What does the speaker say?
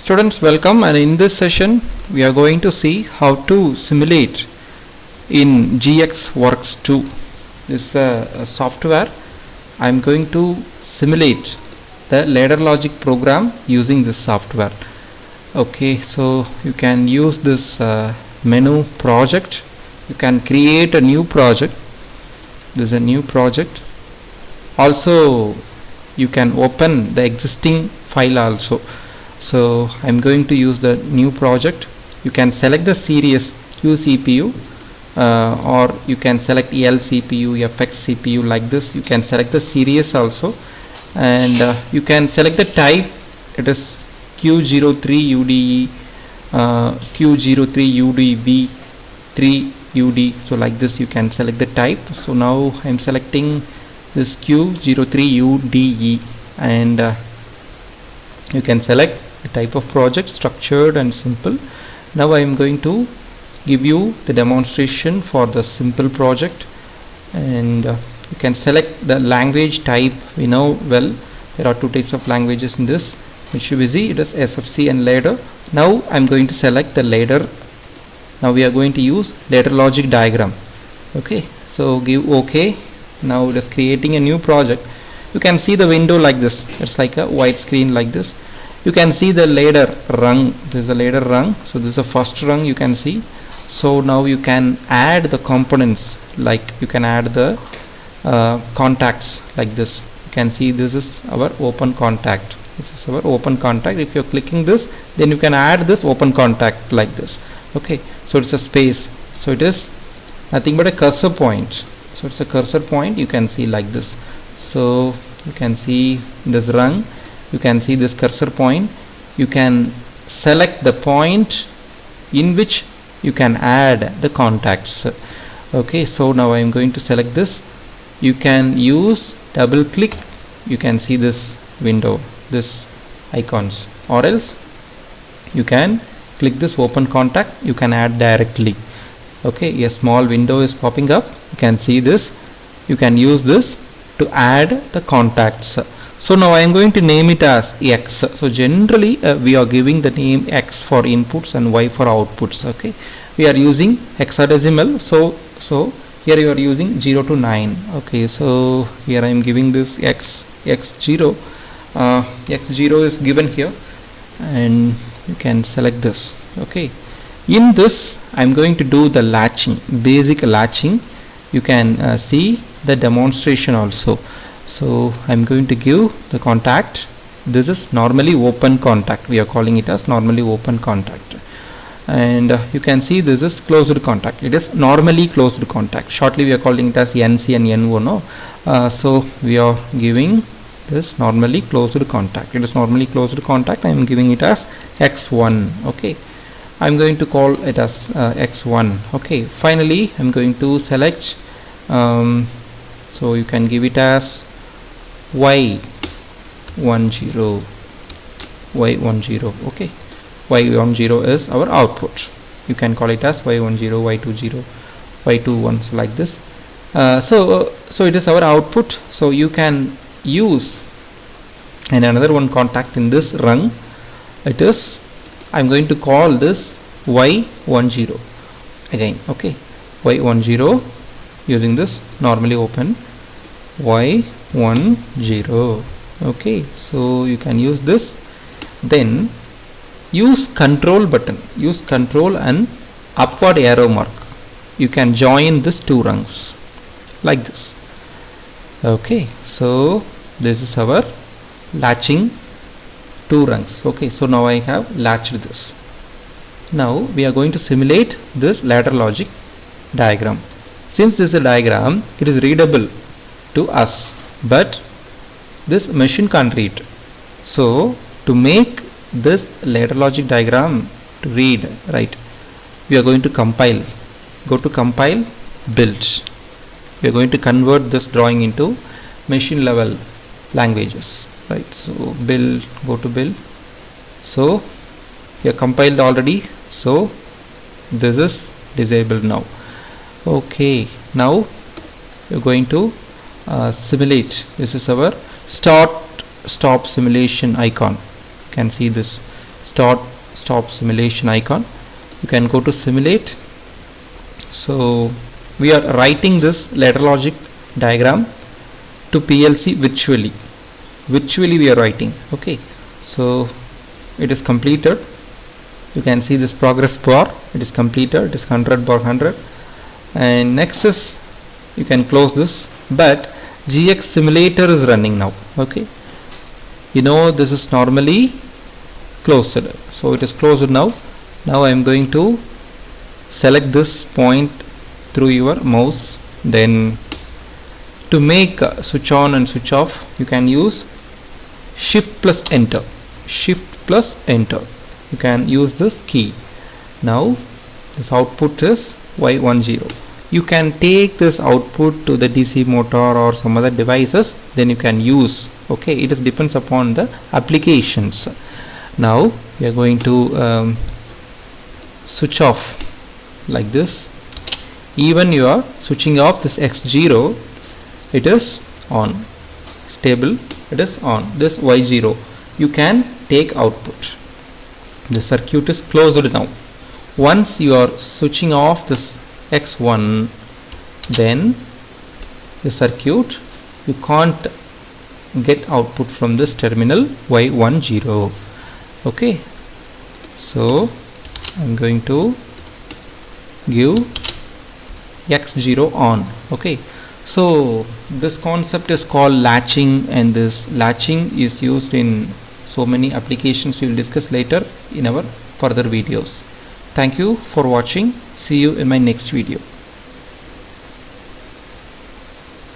Students, welcome, and in this session we are going to see how to simulate in Gxworks 2. This is a software. I am going to simulate the ladder logic program using this software. Okay, so you can use this menu project. You can create a new project. This is a new project. Also, you can open the existing file also. So I'm going to use the new project. You can select the series QCPU or you can select LCPU, FX CPU, like this. You can select the series also, and you can select the type. It is Q03 UDE, Q03 UDV 3 UD. So like this you can select the type. So now I'm selecting this Q03 UDE, and you can select the type of project, structured and simple. Now I am going to give you the demonstration for the simple project, and you can select the language type. We know well there are two types of languages in this Mitshubishi. It is SFC and ladder. Now I am going to select the ladder. Now we are going to use ladder logic diagram. Okay, so give OK. Now it is creating a new project. You can see the window like this. It's like a white screen like this. You can see the ladder rung. This is a ladder rung. So this is the first rung you can see. So now you can add the components, like you can add the contacts like this. You can see this is our open contact. This is our open contact. If you're clicking this, then you can add this open contact like this. Okay, so it's a space. So it is nothing but a cursor point. So it's a cursor point. You can see like this. So you can see this rung. You can see this cursor point. You can select the point in which you can add the contacts. Okay, so now I am going to select this. You can use double click. You can see this window, this icons, or else you can click this open contact. You can add directly. Okay, a small window is popping up. You can see this. You can use this to add the contacts. So now I am going to name it as X. So generally we are giving the name X for inputs and Y for outputs. Okay, we are using hexadecimal. So here you are using 0 to 9. Okay, so here I am giving this X0. X0 is given here, and you can select this. Okay, in this I am going to do the latching, basic latching. You can see the demonstration also. So I'm going to give the contact. This is normally open contact. We are calling it as normally open contact, and you can see this is closed contact. It is normally closed contact. Shortly we are calling it as NC and NO. No, so we are giving this normally closed contact. It is normally closed contact. I am giving it as X1. Okay, I am going to call it as X1. Okay, finally I am going to select. So you can give it as Y10, Y10. Okay, Y10 is our output. You can call it as Y10, Y20, Y21, so like this. So it is our output. So you can use and another one contact in this rung. It is, I'm going to call this Y10 again. Okay, Y10 using this normally open Y10. Okay, so you can use this. Then use control button, use control and upward arrow mark. You can join these two rungs like this. Okay, so this is our latching two rungs. Okay, so now I have latched this. Now we are going to simulate this ladder logic diagram. Since this is a diagram, it is readable to us, but this machine can't read. So to make this ladder logic diagram to read, right, we are going to compile. Go to compile, build. We are going to convert this drawing into machine level languages, right? So build, go to build. So we are compiled already. So this is disabled now. Okay, now we are going to simulate. This is our stop simulation icon. You can see this. stop simulation icon. You can go to simulate. So we are writing this ladder logic diagram to PLC virtually we are writing. Okay, so it is completed. You can see this progress bar, it is completed, it is 100 bar 100. And next is, you can close this, but GX simulator is running now. Okay, you know this is normally closed, so it is closed now. Now I am going to select this point through your mouse. Then to make switch on and switch off, you can use shift plus enter. You can use this key. Now this output is Y10. You can take this output to the DC motor or some other devices, then you can use. Okay, it is depends upon the applications. Now we are going to switch off like this. Even you are switching off this X0, it is on, stable, it is on. This Y0, you can take output. The circuit is closed now. Once you are switching off this X1, then the circuit, you can't get output from this terminal Y10. Okay, so I'm going to give X0 on. Okay, so this concept is called latching, and this latching is used in so many applications we will discuss later in our further videos. Thank you for watching. See you in my next video.